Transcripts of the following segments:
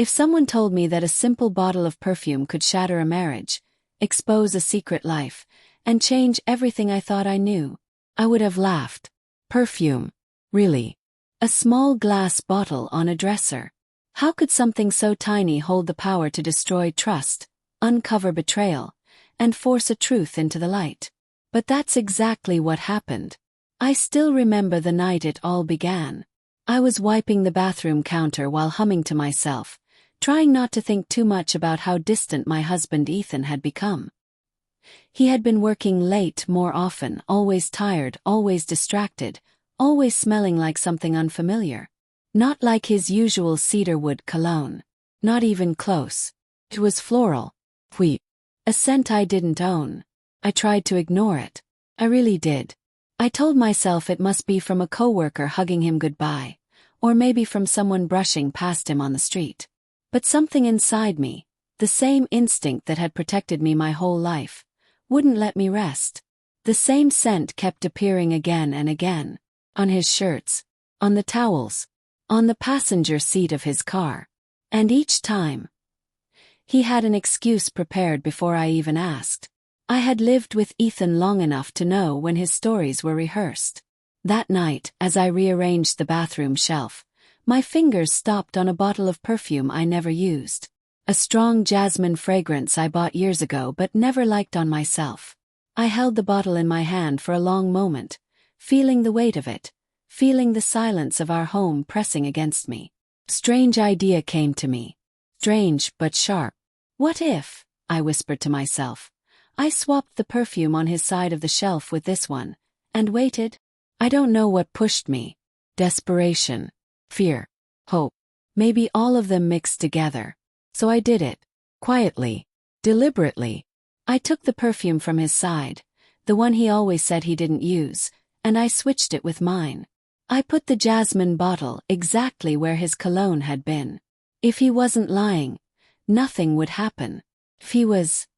If someone told me that a simple bottle of perfume could shatter a marriage, expose a secret life, and change everything I thought I knew, I would have laughed. Perfume. Really? A small glass bottle on a dresser. How could something so tiny hold the power to destroy trust, uncover betrayal, and force a truth into the light? But that's exactly what happened. I still remember the night it all began. I was wiping the bathroom counter while humming to myself, trying not to think too much about how distant my husband Ethan had become. He had been working late more often, always tired, always distracted, always smelling like something unfamiliar. Not like his usual cedarwood cologne. Not even close. It was floral. Wheat. A scent I didn't own. I tried to ignore it. I really did. I told myself it must be from a coworker hugging him goodbye, or maybe from someone brushing past him on the street. But something inside me, the same instinct that had protected me my whole life, wouldn't let me rest. The same scent kept appearing again and again. On his shirts. On the towels. On the passenger seat of his car. And each time, he had an excuse prepared before I even asked. I had lived with Ethan long enough to know when his stories were rehearsed. That night, as I rearranged the bathroom shelf, my fingers stopped on a bottle of perfume I never used. A strong jasmine fragrance I bought years ago but never liked on myself. I held the bottle in my hand for a long moment, feeling the weight of it, feeling the silence of our home pressing against me. Strange idea came to me. Strange but sharp. What if, I whispered to myself, I swapped the perfume on his side of the shelf with this one, and waited? I don't know what pushed me. Desperation. Fear. Hope. Maybe all of them mixed together. So I did it. Quietly. Deliberately. I took the perfume from his side, the one he always said he didn't use, and I switched it with mine. I put the jasmine bottle exactly where his cologne had been. If he wasn't lying, nothing would happen. If he was,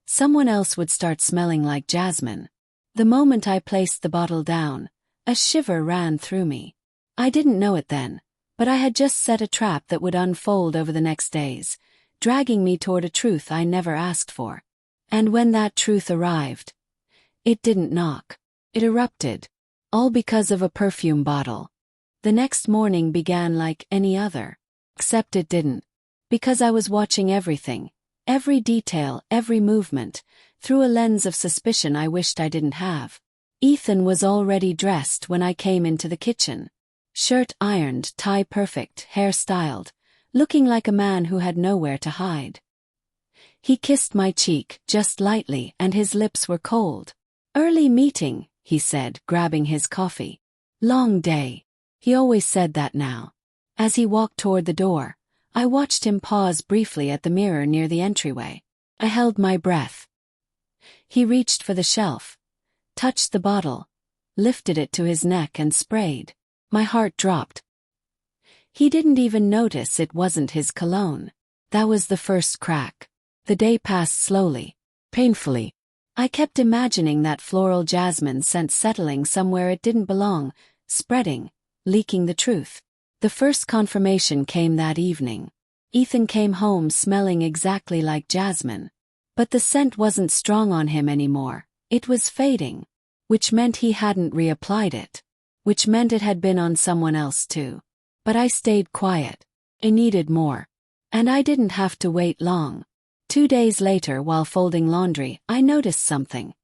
someone else would start smelling like jasmine. The moment I placed the bottle down, a shiver ran through me. I didn't know it then, but I had just set a trap that would unfold over the next days, dragging me toward a truth I never asked for. And when that truth arrived, it didn't knock. It erupted. All because of a perfume bottle. The next morning began like any other. Except it didn't. Because I was watching everything, every detail, every movement, through a lens of suspicion I wished I didn't have. Ethan was already dressed when I came into the kitchen. Shirt ironed, tie perfect, hair styled, looking like a man who had nowhere to hide. He kissed my cheek, just lightly, and his lips were cold. "Early meeting," he said, grabbing his coffee. "Long day." He always said that now. As he walked toward the door, I watched him pause briefly at the mirror near the entryway. I held my breath. He reached for the shelf, touched the bottle, lifted it to his neck and sprayed. My heart dropped. He didn't even notice it wasn't his cologne. That was the first crack. The day passed slowly, painfully. I kept imagining that floral jasmine scent settling somewhere it didn't belong, spreading, leaking the truth. The first confirmation came that evening. Ethan came home smelling exactly like jasmine. But the scent wasn't strong on him anymore. It was fading. Which meant he hadn't reapplied it. Which meant it had been on someone else too. But I stayed quiet. I needed more. And I didn't have to wait long. 2 days later, while folding laundry, I noticed something.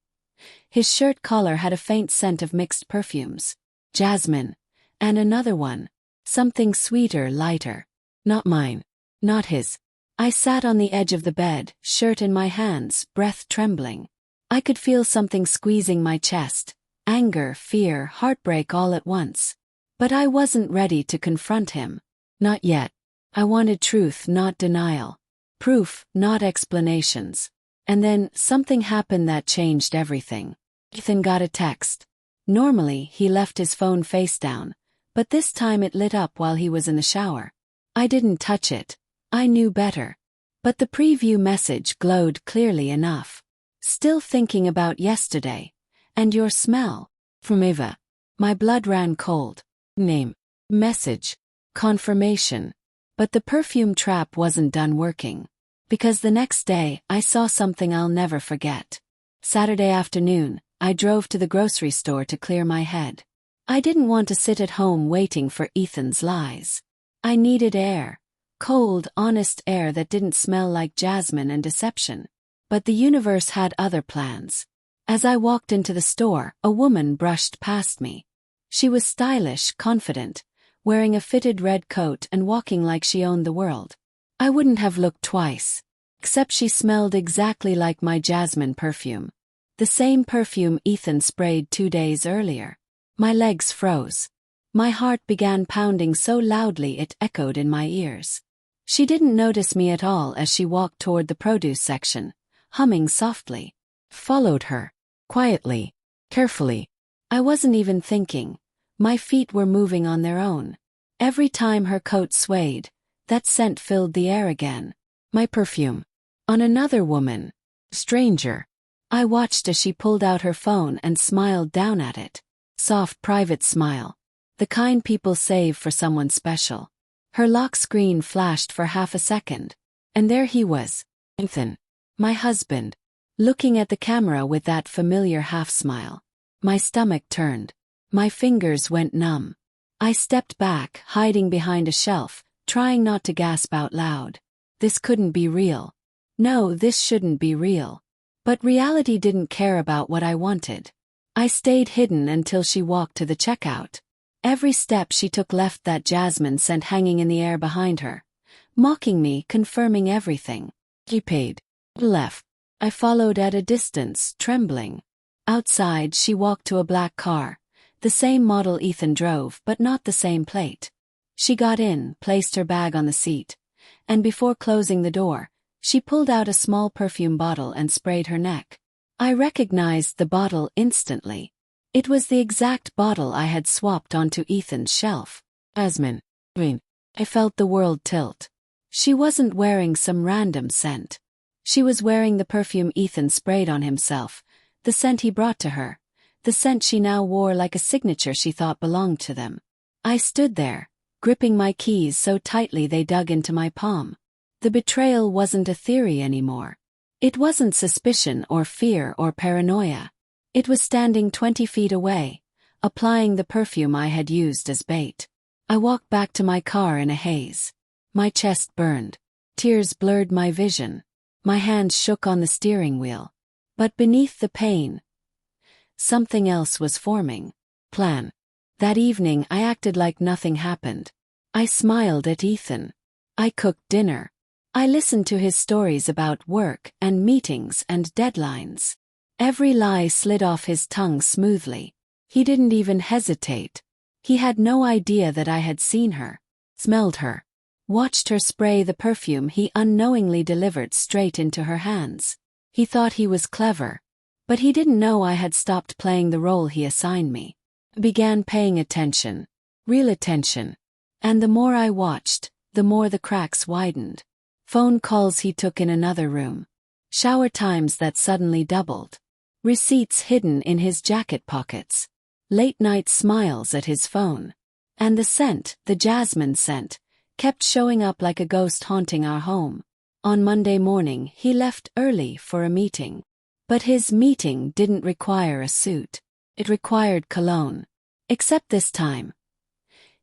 His shirt collar had a faint scent of mixed perfumes. Jasmine. And another one. Something sweeter, lighter. Not mine. Not his. I sat on the edge of the bed, shirt in my hands, breath trembling. I could feel something squeezing my chest. Anger, fear, heartbreak all at once. But I wasn't ready to confront him. Not yet. I wanted truth, not denial. Proof, not explanations. And then, something happened that changed everything. Ethan got a text. Normally, he left his phone face down, but this time it lit up while he was in the shower. I didn't touch it. I knew better. But the preview message glowed clearly enough. "Still thinking about yesterday. And your smell. From Eva." My blood ran cold. Name. Message. Confirmation. But the perfume trap wasn't done working. Because the next day, I saw something I'll never forget. Saturday afternoon, I drove to the grocery store to clear my head. I didn't want to sit at home waiting for Ethan's lies. I needed air. Cold, honest air that didn't smell like jasmine and deception. But the universe had other plans. As I walked into the store, a woman brushed past me. She was stylish, confident, wearing a fitted red coat and walking like she owned the world. I wouldn't have looked twice. Except she smelled exactly like my jasmine perfume. The same perfume Ethan sprayed 2 days earlier. My legs froze. My heart began pounding so loudly it echoed in my ears. She didn't notice me at all as she walked toward the produce section, humming softly. Followed her. Quietly. Carefully. I wasn't even thinking. My feet were moving on their own. Every time her coat swayed, that scent filled the air again. My perfume. On another woman. Stranger. I watched as she pulled out her phone and smiled down at it. Soft private smile. The kind people save for someone special. Her lock screen flashed for half a second. And there he was. Ethan. My husband. Looking at the camera with that familiar half-smile. My stomach turned. My fingers went numb. I stepped back, hiding behind a shelf, trying not to gasp out loud. This couldn't be real. No, this shouldn't be real. But reality didn't care about what I wanted. I stayed hidden until she walked to the checkout. Every step she took left that jasmine scent hanging in the air behind her. Mocking me, confirming everything. He paid. Left. I followed at a distance, trembling. Outside, she walked to a black car. The same model Ethan drove, but not the same plate. She got in, placed her bag on the seat. And before closing the door, she pulled out a small perfume bottle and sprayed her neck. I recognized the bottle instantly. It was the exact bottle I had swapped onto Ethan's shelf. Jasmine. I felt the world tilt. She wasn't wearing some random scent. She was wearing the perfume Ethan sprayed on himself, the scent he brought to her, the scent she now wore like a signature she thought belonged to them. I stood there, gripping my keys so tightly they dug into my palm. The betrayal wasn't a theory anymore. It wasn't suspicion or fear or paranoia. It was standing 20 feet away, applying the perfume I had used as bait. I walked back to my car in a haze. My chest burned. Tears blurred my vision. My hands shook on the steering wheel. But beneath the pain, something else was forming. Plan. That evening I acted like nothing happened. I smiled at Ethan. I cooked dinner. I listened to his stories about work and meetings and deadlines. Every lie slid off his tongue smoothly. He didn't even hesitate. He had no idea that I had seen her, smelled her, watched her spray the perfume he unknowingly delivered straight into her hands. He thought he was clever. But he didn't know I had stopped playing the role he assigned me. Began paying attention. Real attention. And the more I watched, the more the cracks widened. Phone calls he took in another room. Shower times that suddenly doubled. Receipts hidden in his jacket pockets. Late-night smiles at his phone. And the scent, the jasmine scent, kept showing up like a ghost haunting our home. On Monday morning, he left early for a meeting. But his meeting didn't require a suit. It required cologne. Except this time.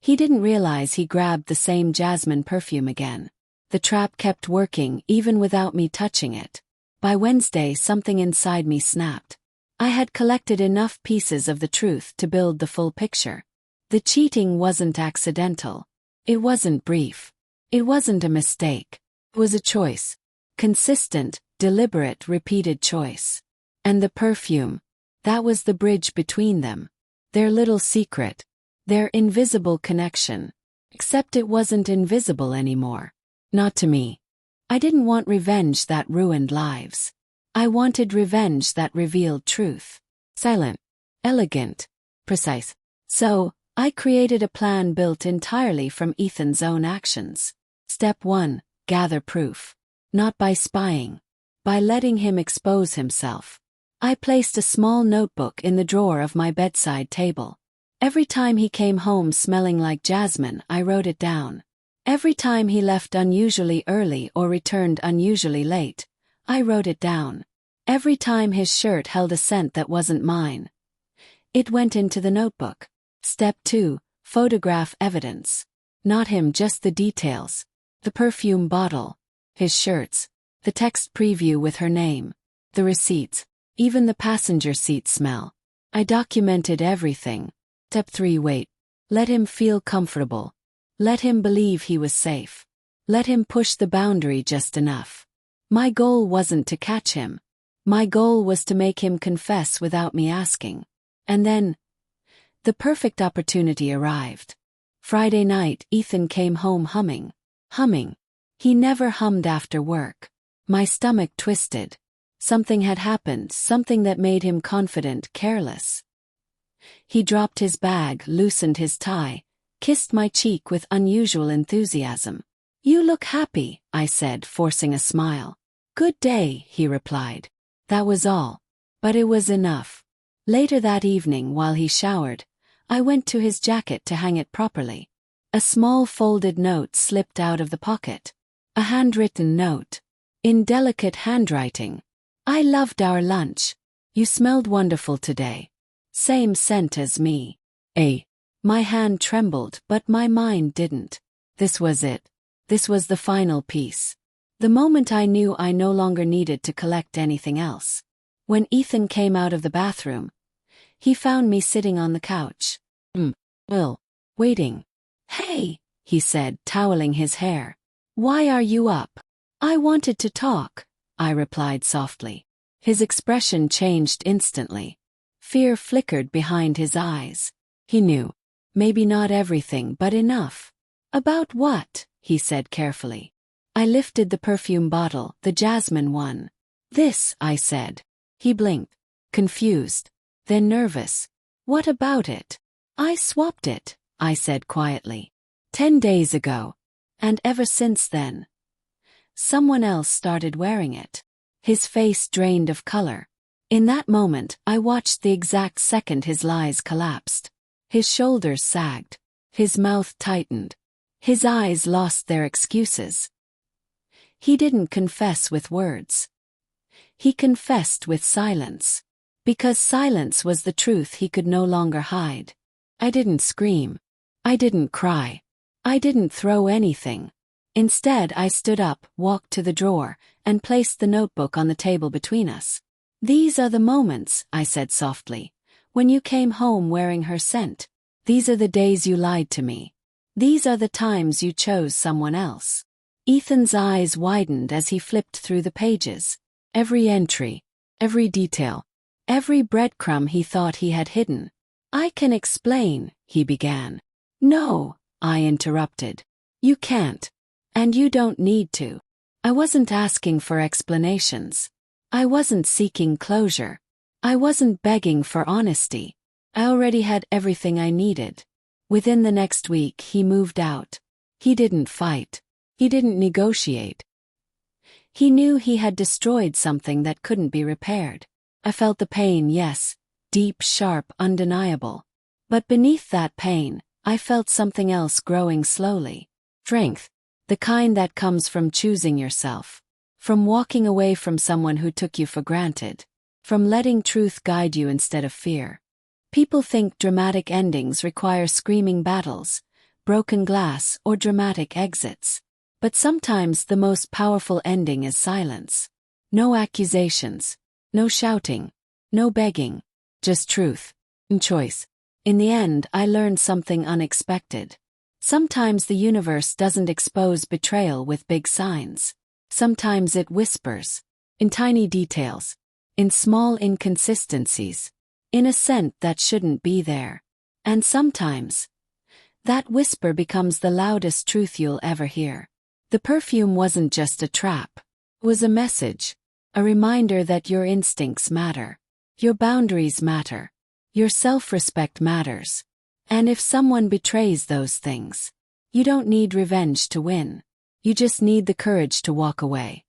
He didn't realize he grabbed the same jasmine perfume again. The trap kept working even without me touching it. By Wednesday, something inside me snapped. I had collected enough pieces of the truth to build the full picture. The cheating wasn't accidental. It wasn't brief. It wasn't a mistake. It was a choice. Consistent, deliberate, repeated choice. And the perfume. That was the bridge between them. Their little secret. Their invisible connection. Except it wasn't invisible anymore. Not to me. I didn't want revenge that ruined lives. I wanted revenge that revealed truth. Silent. Elegant. Precise. So, I created a plan built entirely from Ethan's own actions. Step 1. Gather proof. Not by spying. By letting him expose himself. I placed a small notebook in the drawer of my bedside table. Every time he came home smelling like jasmine, I wrote it down. Every time he left unusually early or returned unusually late, I wrote it down. Every time his shirt held a scent that wasn't mine, it went into the notebook. Step 2. Photograph evidence. Not him, just the details. The perfume bottle, his shirts, the text preview with her name, the receipts, even the passenger seat smell. I documented everything. Step 3. Wait. Let him feel comfortable. Let him believe he was safe. Let him push the boundary just enough. My goal wasn't to catch him. My goal was to make him confess without me asking. And then, the perfect opportunity arrived. Friday night, Ethan came home humming. Humming. He never hummed after work. My stomach twisted. Something had happened, something that made him confident, careless. He dropped his bag, loosened his tie, kissed my cheek with unusual enthusiasm. "You look happy," I said, forcing a smile. "Good day," he replied. That was all. But it was enough. Later that evening, while he showered, I went to his jacket to hang it properly. A small folded note slipped out of the pocket. A handwritten note. In delicate handwriting. "I loved our lunch. You smelled wonderful today. Same scent as me. My hand trembled, but my mind didn't. This was it. This was the final piece. The moment I knew I no longer needed to collect anything else. When Ethan came out of the bathroom, he found me sitting on the couch. Waiting. "Hey," he said, toweling his hair. "Why are you up?" "I wanted to talk," I replied softly. His expression changed instantly. Fear flickered behind his eyes. He knew. Maybe not everything, but enough. "About what?" he said carefully. I lifted the perfume bottle, the jasmine one. "This," I said. He blinked. Confused. Then nervous. "What about it?" "I swapped it," I said quietly. 10 days ago. And ever since then, someone else started wearing it. His face drained of color. In that moment, I watched the exact second his lies collapsed. His shoulders sagged. His mouth tightened. His eyes lost their excuses. He didn't confess with words. He confessed with silence. Because silence was the truth he could no longer hide. I didn't scream. I didn't cry. I didn't throw anything. Instead, I stood up, walked to the drawer, and placed the notebook on the table between us. "These are the moments," I said softly, "when you came home wearing her scent. These are the days you lied to me. These are the times you chose someone else." Ethan's eyes widened as he flipped through the pages. Every entry, every detail, every breadcrumb he thought he had hidden. "I can explain," he began. "No," I interrupted. "You can't. And you don't need to." I wasn't asking for explanations. I wasn't seeking closure. I wasn't begging for honesty. I already had everything I needed. Within the next week, he moved out. He didn't fight. He didn't negotiate. He knew he had destroyed something that couldn't be repaired. I felt the pain, yes, deep, sharp, undeniable. But beneath that pain, I felt something else growing slowly. Strength. The kind that comes from choosing yourself. From walking away from someone who took you for granted. From letting truth guide you instead of fear. People think dramatic endings require screaming battles, broken glass, or dramatic exits. But sometimes the most powerful ending is silence. No accusations. No shouting. No begging. Just truth. And choice. In the end, I learned something unexpected. Sometimes the universe doesn't expose betrayal with big signs. Sometimes it whispers. In tiny details. In small inconsistencies. In a scent that shouldn't be there. And sometimes, that whisper becomes the loudest truth you'll ever hear. The perfume wasn't just a trap. It was a message. A reminder that your instincts matter. Your boundaries matter. Your self-respect matters. And if someone betrays those things, you don't need revenge to win. You just need the courage to walk away.